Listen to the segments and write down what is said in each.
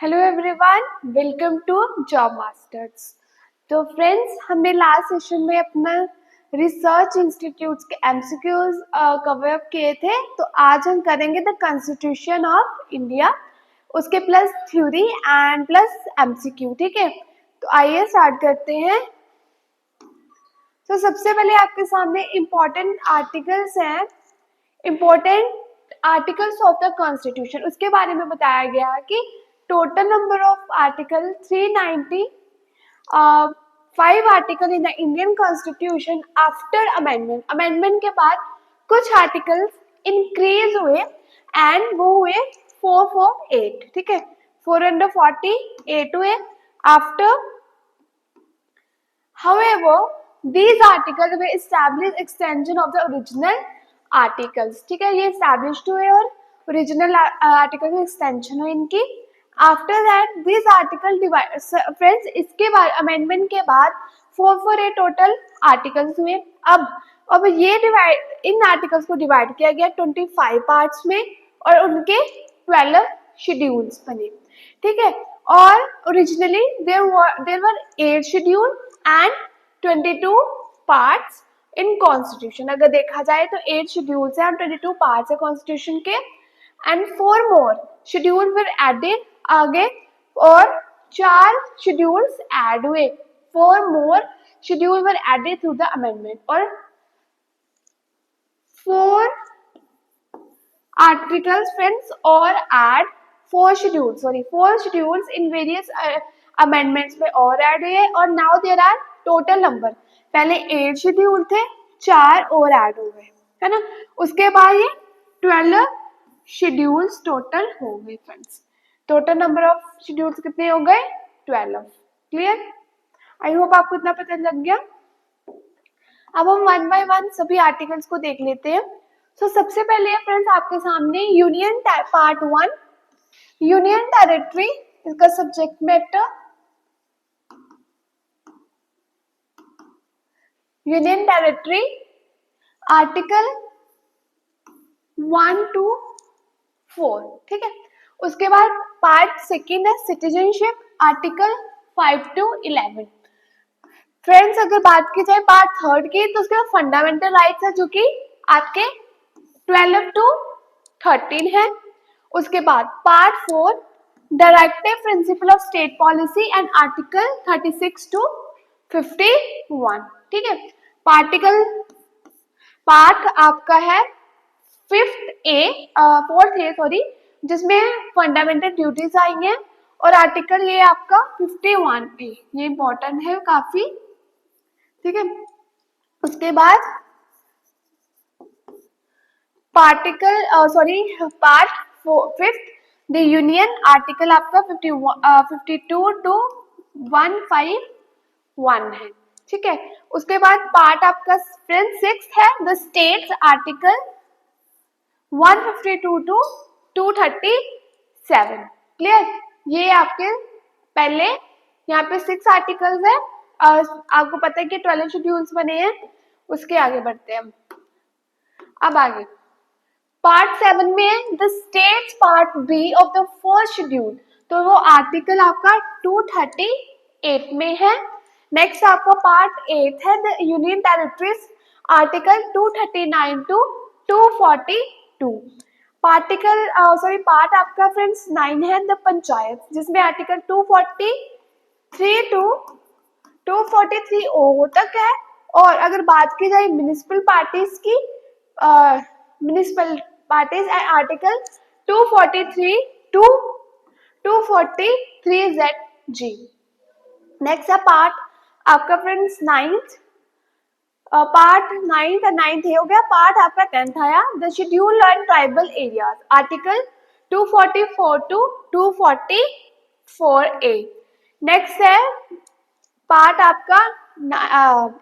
Hello everyone, welcome to Job Masters. तो friends, हमने last session में अपना रिसर्च इंस्टीट्यूट्स के एमसीक्यूज कवर अप किए थे। तो आज हम करेंगे द कॉन्स्टिट्यूशन ऑफ इंडिया, उसके plus theory and plus MCQ. ठीक है, तो आइए स्टार्ट करते हैं। तो सबसे पहले आपके सामने इम्पोर्टेंट आर्टिकल्स हैं, important articles of the constitution. उसके बारे में बताया गया है कि total number of article 390, 5 article in the Indian constitution after amendment. Amendment के बाद कुछ आर्टिकल्स इंक्रीज हुए एंड वो हुए 448। ठीक है, 448 हुए after. However, these articles will establish extension of the original articles. ठीक है, ये established हुए और original article में extension हुई इनकी। After that, these article divide, friends, इसके बाद amendment के बाद 448 total articles हुए। अब ये divide, इन articles को divide किया गया 25 parts में और उनके 12 schedules बने। ठीक है, और originally there were 8 schedule and 22 parts in constitution। अगर देखा जाए तो 8 schedules हैं और 22 parts है constitution के, and 4 more schedule were added आगे, और 4 schedules add हुए, 4 more schedule were added through the amendment, और 4 articles friends और add 4 schedules in various amendments में और ऐड हुए, और now there are total number, पहले 8 शेड्यूल थे, 4 और ऐड हो गए, है ना। उसके बाद ये 12 शेड्यूल्स टोटल हो गए friends. Total number of schedules कितने हो गए? 12। क्लियर? आई होप आपको इतना पता लग गया। अब हम वन बाय वन सभी आर्टिकल्स को देख लेते हैं। तो सबसे पहले फ्रेंड्स आपके सामने यूनियन पार्ट 1, यूनियन टेरिटरी, इसका subject matter union territory, article 1 to 4। ठीक है, उसके बाद पार्ट सेकेंड है सिटीजनशिप, आर्टिकल 5 to 11। फ्रेंड्स अगर बात की जाए पार्ट थर्ड की, तो उसके बाद फंडामेंटल राइट्स है जो कि आपके 12 to 13 है। उसके बाद part 4 directive principle of state policy and article 36 to 51। ठीक है, पार्ट आपका है 4th ए सॉरी, जिसमें फंडामेंटल ड्यूटीज आएंगे, और आर्टिकल ये आपका 51A, ये इंपॉर्टेंट है काफी। ठीक है, उसके बाद part 5th the union, article आपका 52 to 151 है। ठीक है, उसके बाद पार्ट आपका फ्रेंड 6 है the states, article 152 to 237। Clear? ये आपके पहले यहाँ पे 6 आर्टिकल्स है, आपको पता है कि 12 शेड्यूल्स बने हैं। उसके आगे बढ़ते हैं हम। अब आगे पार्ट 7 में the states, part B of the first schedule, तो वो आर्टिकल आपका 238 में है। नेक्स्ट आपका पार्ट 8 है the union territories, article 239 to 242। Part आपका फ्रेंड्स 9 है द पंचायत, जिसमें आर्टिकल 243 to 243O तक है। और अगर बात की जाए म्युनिसिपल पार्टीज की, municipal parties and article 243 to 243ZG। Next है पार्ट आपका फ्रेंड्स 9th, पार्ट 9th हो गया। पार्ट आपका 10th आया the schedule and tribal areas, article 244 to 244A। Next है पार्ट आपका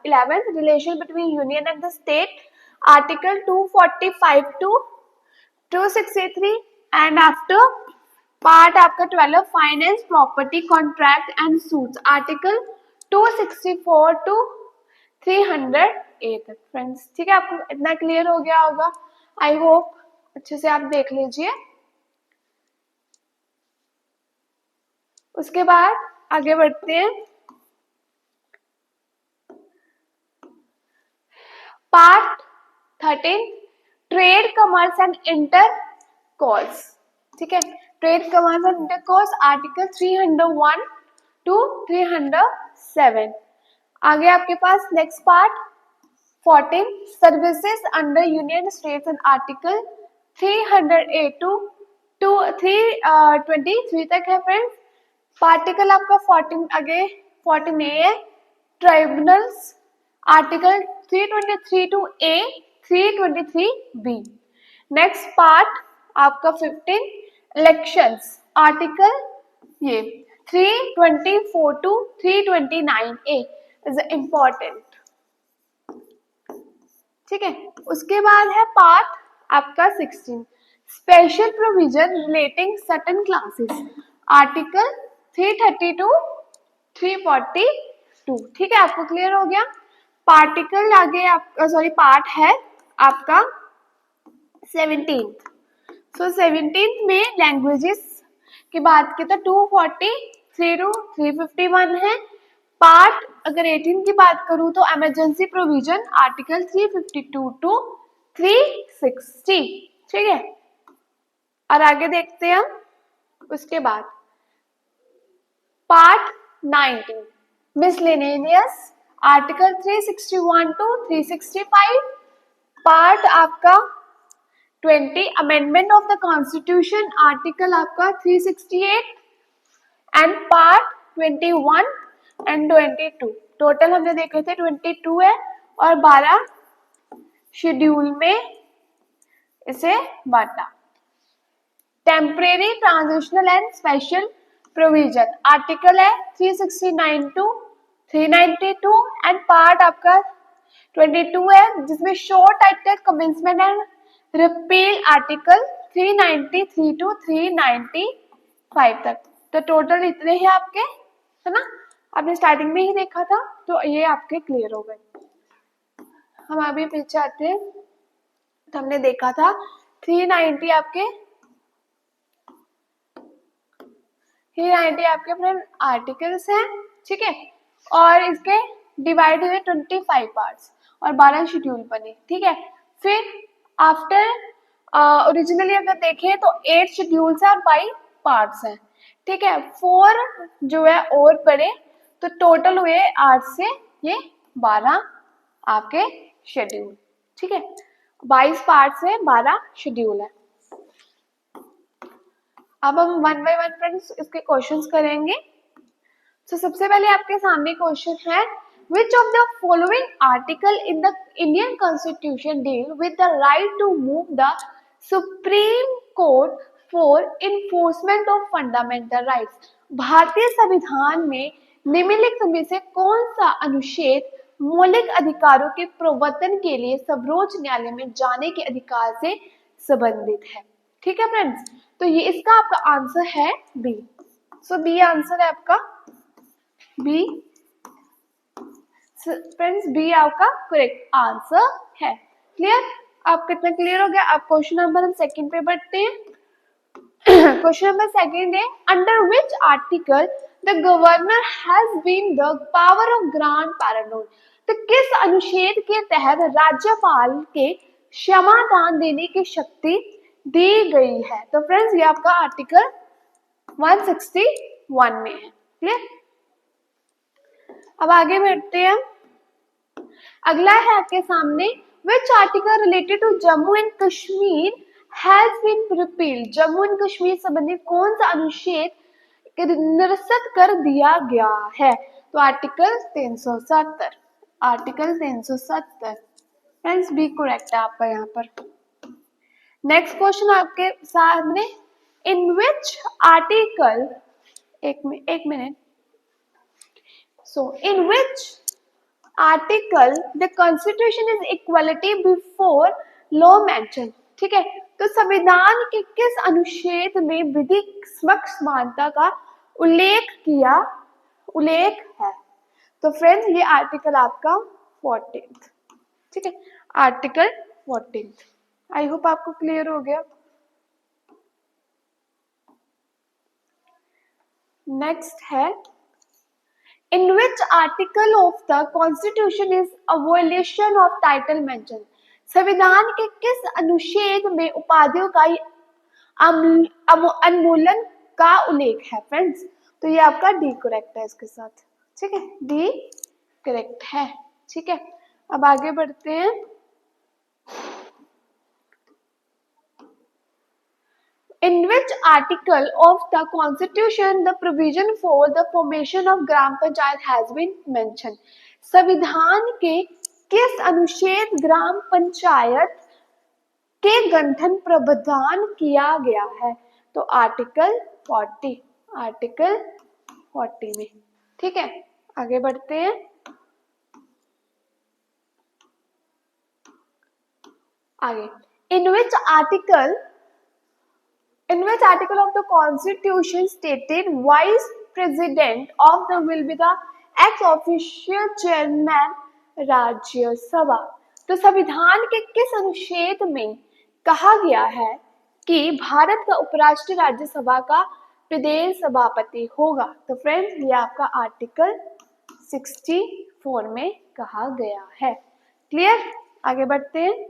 11th relation between union and the state, article 245 to 263। And after part आपका 12 finance, property, contract and suits, article 264 to 308 तक friends. ठीक है, आपको इतना clear हो गया होगा, आई होप अच्छे से आप देख लीजिए। उसके बाद आगे बढ़ते हैं। Part 13 trade commerce and intercourse. ठीक है, trade commerce and intercourse article 301 to 307। आगे आपके पास next part 14 services under union states and article 382 to 323 तक है फ्रेंड्स। पार्टिकल आपका 14 आगे 14A है tribunals, article 323 to A 323B। Next part आपका 15 इलेक्शंस, आर्टिकल ये 324 टू 329A इज इम्पोर्टेंट। ठीक है, उसके बाद है पार्ट आपका 16 special provision relating certain classes, article 330 to 342। ठीक है, आपको क्लियर हो गया। पार्टिकल आगे आपका पार्ट है आपका 17। सो 17 में लैंग्वेजेस की बात की तो 243 टू 351 है। पार्ट अगर 18 की बात करूं तो इमरजेंसी प्रोविजन आर्टिकल 352 टू 360। ठीक है, और आगे देखते हैं हम उसके बाद part 19 miscellaneous, article 361 to 365। Part आपका 20 amendment of the constitution, article आपका 368 एंड पार्ट 21 एंड 22। टोटल हमने देखे थे 22 है और 12 शेड्यूल में इसे बांटा। Temporary transitional and special provision article है 369 टू 392 एंड पार्ट आपका 22 है जिसमें short title commencement and repeal article 393 to 395 तक। तो टोटल इतने ही आपके, है ना, आपने स्टार्टिंग में ही देखा था तो ये आपके क्लियर हो गए। हम अभी पीछे आते हैं तो हमने देखा था 390 आपके 390 आपके फ्रेंड आर्टिकल्स हैं। ठीक है, और इसके डिवाइड हुए 25 पार्ट्स और 12 शेड्यूल बने। ठीक है, फिर आफ्टर ओरिजिनली अगर देखें तो 8 शेड्यूल्स हैं और 22 पार्ट्स हैं। ठीक है, 4 जो है और बड़े, तो टोटल हुए 8 से ये 12 आपके शेड्यूल। ठीक है, 22 पार्ट्स है, 12 शेड्यूल है। अब हम वन बाय वन फ्रेंड्स इसके क्वेश्चंस करेंगे। तो सबसे पहले आपके सामने क्वेश्चन है which of the following article in the Indian Constitution deal with the right to move the Supreme Court for enforcement of fundamental rights। भारतीय संविधान में निम्नलिखित में से कौन सा अनुच्छेद मौलिक अधिकारों के प्रवर्तन के लिए सर्वोच्च न्यायालय में जाने के अधिकार से संबंधित है। ठीक है फ्रेंड्स, तो ये इसका आपका आंसर है बी। सो बी आंसर है आपका बी। फ्रेंड्स बी आपका करेक्ट आंसर है। क्लियर, आप कितना क्लियर हो गया। आप क्वेश्चन नंबर हम सेकंड पे बढ़ते हैं। क्वेश्चन नंबर सेकंड है under which article the governor has been the power of grant pardon. तो किस अनुच्छेद के तहत राज्यपाल के क्षमादान देने की शक्ति दी गई है। तो फ्रेंड्स ये आपका आर्टिकल 161 में है। क्लियर, अब आगे बढ़ते हैं। अगला है आपके सामने which article related to Jammu and Kashmir has been repealed. Jammu and Kashmir संबंधित कौन सा अनुच्छेद निरस्त कर दिया गया है। तो article 370। Article 370 friends B correct है आपका यहाँ पर। नेक्स्ट क्वेश्चन आपके सामने इन विच आर्टिकल एक minute so in which article the constitution is equality before law mentioned। ठीक है, तो संविधान के किस अनुच्छेद में विधिक समक्ष समानता का उल्लेख है। तो फ्रेंड्स ये आर्टिकल आपका 14। ठीक है, आर्टिकल 14। आई होप आपको क्लियर हो गया। नेक्स्ट है, in which article of the constitution is a violation of title mention, संविधान के किस अनुच्छेद में उपाधियों का उन्मूलन का उल्लेख है फ्रेंड्स? तो ये आपका डी करेक्ट है इसके साथ, ठीक है, डी करेक्ट है, ठीक है। अब आगे बढ़ते हैं। In which article of the constitution the provision for the formation of gram panchayat has been mentioned? संविधान के किस अनुच्छेद ग्राम पंचायत के गठन प्रावधान किया गया है? तो आर्टिकल 40, आर्टिकल 40 में, ठीक है। आगे बढ़ते हैं। आगे, in which article of the constitution stated vice president of the will be the ex officio chairman Rajya Sabha? तो संविधान के किस अनुच्छेद में कहा गया है कि भारत का उपराष्ट्रपति राज्यसभा का प्रदेश सभापति होगा? तो फ्रेंड्स ये आपका आर्टिकल 64 में कहा गया है। क्लियर? आगे बढ़ते हैं।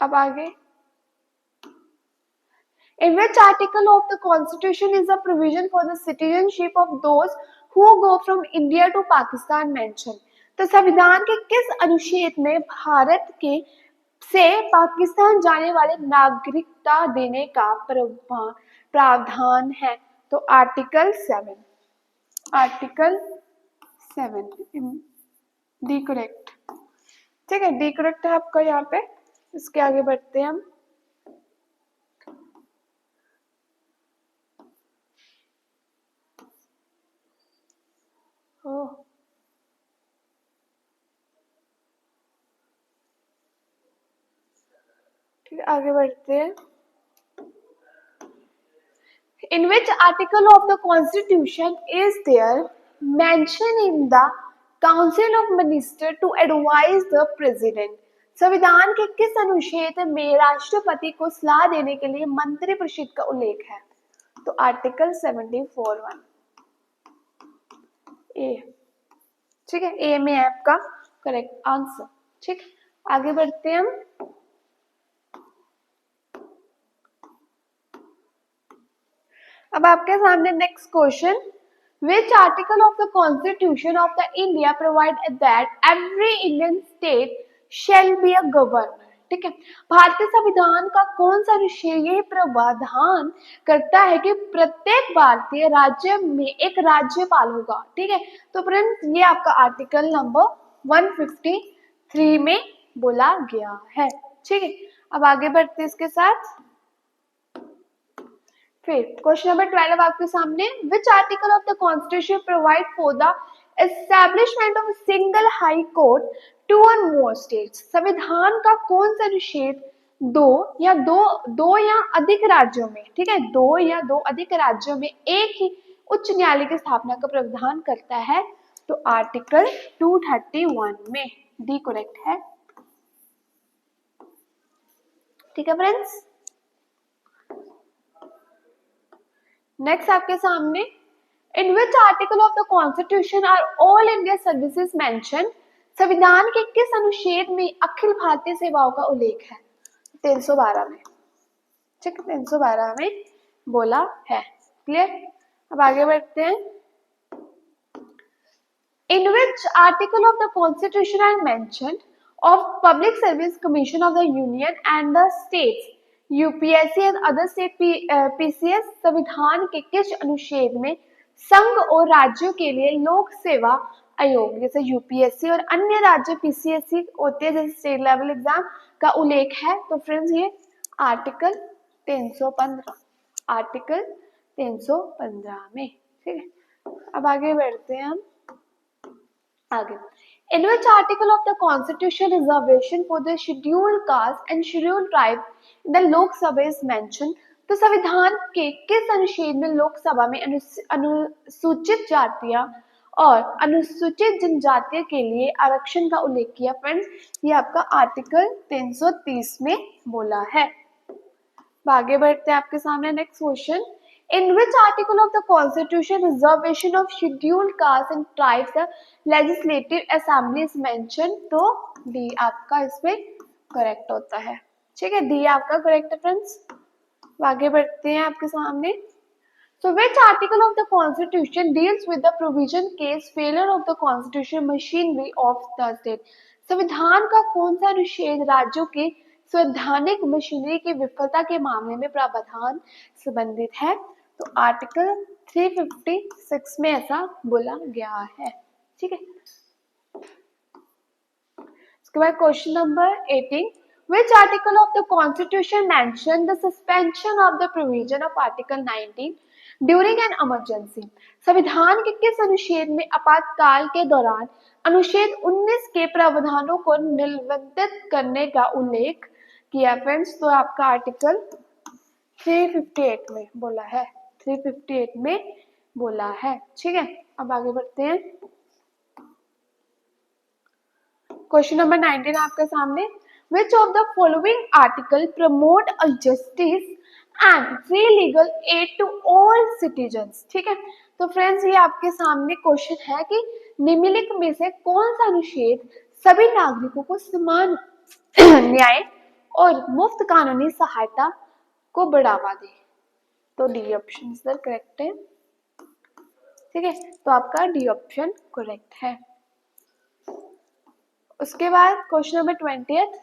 अब आगे, in which article of the constitution is a provision for the citizenship of those who go from India to Pakistan mentioned? तो संविधान के किस अनुच्छेद में भारत के से पाकिस्तान जाने वाले नागरिकता देने का प्रावधान है? तो आर्टिकल 7, आर्टिकल 7 डी करेक्ट, ठीक है, डी करेक्ट है आपका यहाँ पे। इसके आगे बढ़ते हैं हम। ठीक है, आगे बढ़ते हैं। In which article of the constitution is there mention in the council of ministers to advise the president? संविधान के किस अनुच्छेद में राष्ट्रपति को सलाह देने के लिए मंत्रिपरिषद का उल्लेख है? तो आर्टिकल 74(1) ए, ठीक है, ए में है आपका करेक्ट आंसर, ठीक। आगे बढ़ते हैं हम। अब आपके सामने next question, which article of the constitution of the India provide that every Indian state shall be a governor? ठीक है, भारतीय संविधान का कौन सा अनुच्छेद यह प्रावधान करता है कि प्रत्येक भारतीय राज्य में एक राज्यपाल होगा? ठीक है, तो फ्रेंड्स ये आपका आर्टिकल नंबर 153 में बोला गया है, ठीक है। अब आगे बढ़ते हैं इसके साथ। फिर क्वेश्चन नंबर 12 आपके सामने, which article of the constitution provide for the establishment of single high court two or more states? संविधान का कौन सा अनुच्छेद दो या अधिक राज्यों में, ठीक है, दो या दो अधिक राज्यों में एक ही उच्च न्यायालय की स्थापना का प्रावधान करता है? तो आर्टिकल 231 में, डी करेक्ट है, ठीक है फ्रेंड्स। नेक्स्ट आपके सामने, in which article of the constitution are all India services mention? संविधान के किस अनुच्छेद में अखिल भारतीय सेवाओं का उल्लेख है? 312 में, ठीक, 312 में बोला है। क्लियर? अब आगे बढ़ते हैं। In which article of the constitution are mentioned of public service commission of the union and the states UPSC and other state PCS? संविधान के किस अनुच्छेद में संघ और राज्यों के लिए लोक सेवा आयोग जैसे यूपीएससी और अन्य राज्य पीसीएससी होते हैं जैसे स्टेट लेवल एग्जाम का उल्लेख है? तो फ्रेंड्स ये आर्टिकल 315, आर्टिकल 315 में, ठीक है। अब आगे बढ़ते हैं हम। आगे, in which article of the constitution reservation for the scheduled caste and scheduled tribe in the Lok Sabha is mentioned? तो संविधान के किस अनुच्छेद में लोकसभा में अनुसूचित जातियां और अनुसूचित जनजाति के लिए आरक्षण का उल्लेख किया। फ्रेंड्स, ये आपका आर्टिकल 330 में बोला है। आगे बढ़ते हैं आपके सामने next question. In which article of the Constitution reservation of scheduled castes and tribes the legislative assembly is mentioned? तो डी आपका इसमें करेक्ट होता है। ठीक है, डी आपका करेक्ट है फ्रेंड्स। आगे बढ़ते हैं आपके सामने। So which article of the Constitution deals with the provision case failure of the constitution machinery of the state? संविधान का कौन सा अनुच्छेद राज्यों की संवैधानिक मशीनरी की विफलता के मामले में प्रावधान संबंधित है? तो आर्टिकल 356 में ऐसा बोला गया है। ठीक है, उसके बाद question number 18, which article of the constitution mention the suspension of the provision of article 19 during an emergency? संविधान के किस अनुच्छेद में आपातकाल के दौरान अनुच्छेद 19 के प्रावधानों को निलंबित करने का उल्लेख किया? फ्रेंड्स, तो आपका आर्टिकल 358 में बोला है, 358 में बोला है। ठीक है, अब आगे बढ़ते हैं। क्वेश्चन नंबर 19 आपके सामने। Which of the following article promote a justice and free legal aid to all citizens? ठीक है, तो फ्रेंड्स ये आपके सामने क्वेश्चन है कि निम्नलिखित में से कौन सा अनुच्छेद सभी नागरिकों को समान न्याय और मुफ्त कानूनी सहायता को बढ़ावा दे? तो डी ऑप्शन सर करेक्ट है। ठीक है, तो आपका डी ऑप्शन करेक्ट है। उसके बाद question number 20th,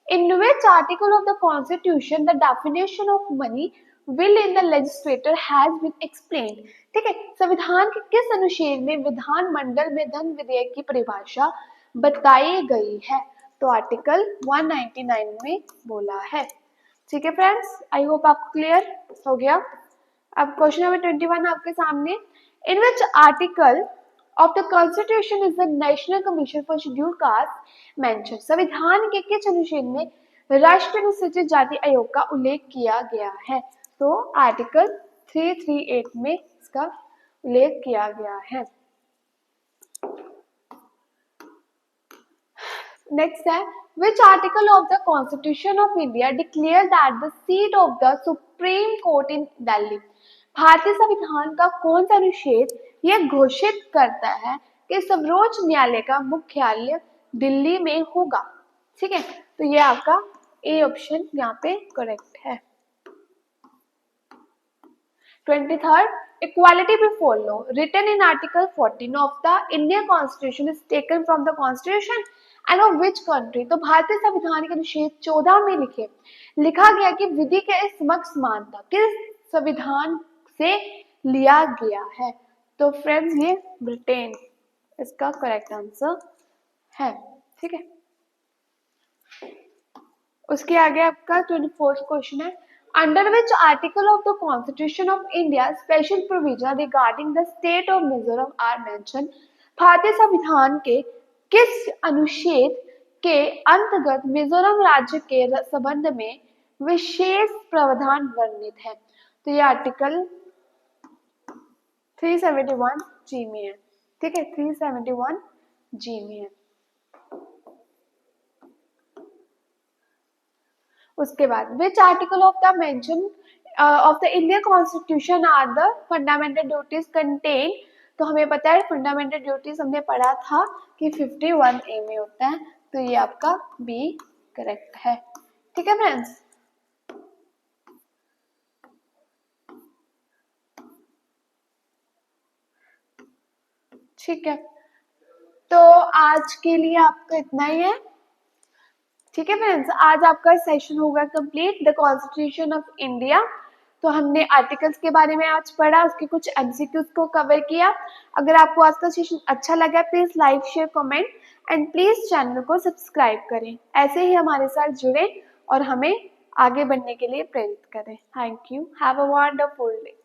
in which article of the constitution the definition of money bill in the legislator has been explained? ठीक है, संविधान के किस अनुच्छेद में विधान मंडल में धन विधेयक की परिभाषा बताई गई है? तो आर्टिकल 199 में बोला है। ठीक है फ्रेंड्स, आई होप आपको क्लियर हो गया। अब क्वेश्चन नंबर 21 आपके सामने। In which article of the Constitution is the National Commission for Scheduled Castes mentioned? संविधान के किस अनुच्छेद में राष्ट्रीय अनुसूचित जाति आयोग का उल्लेख किया गया है? तो आर्टिकल 338 में इसका उल्लेख किया गया है। नेक्स्ट है, which article of the Constitution of India declares that the seat of the Supreme Court in Delhi? भारतीय संविधान का कौन सा अनुच्छेद यह घोषित करता है कि सर्वोच्च न्यायालय का मुख्यालय दिल्ली में होगा? ठीक है, तो ये आपका ए ऑप्शन यहाँ पे करेक्ट है। 23rd, equality before law written in article 14 of the Indian Constitution is taken from the Constitution and of which country? तो भारतीय संविधान के अनुच्छेद 14 में लिखा गया कि विधि के समक्ष समानता किस संविधान से लिया गया है? तो फ्रेंड्स ये ब्रिटेन इसका करेक्ट आंसर है। ठीक है, उसके आगे आपका 24th क्वेश्चन है, under which article of the constitution of India special provision regarding the state of Mizoram are mention? भारतीय संविधान के किस अनुच्छेद के अंतर्गत मिजोरम राज्य के संबंध में विशेष प्रावधान वर्णित है? तो ये आर्टिकल 371 जी में है। ठीक है, 371 जी में है। उसके बाद which article of the mention of the Indian constitution are the fundamental duties contain? तो हमें पता है फंडामेंटल ड्यूटीज हमने पढ़ा था कि 51A में होता है, तो ये आपका बी करेक्ट है। ठीक है फ्रेंड्स, ठीक है, तो आज के लिए आपका इतना ही है। ठीक है फ्रेंड्स, आज आपका सेशन होगा complete the constitution of India. तो हमने आर्टिकल्स के बारे में आज पढ़ा, उसके कुछ एमसीक्यूज को कवर किया। अगर आपको आज का सेशन अच्छा लगा please like share comment and please channel को सब्सक्राइब करें। ऐसे ही हमारे साथ जुड़े और हमें आगे बढ़ने के लिए प्रेरित करें। Thank you, have a wonderful day.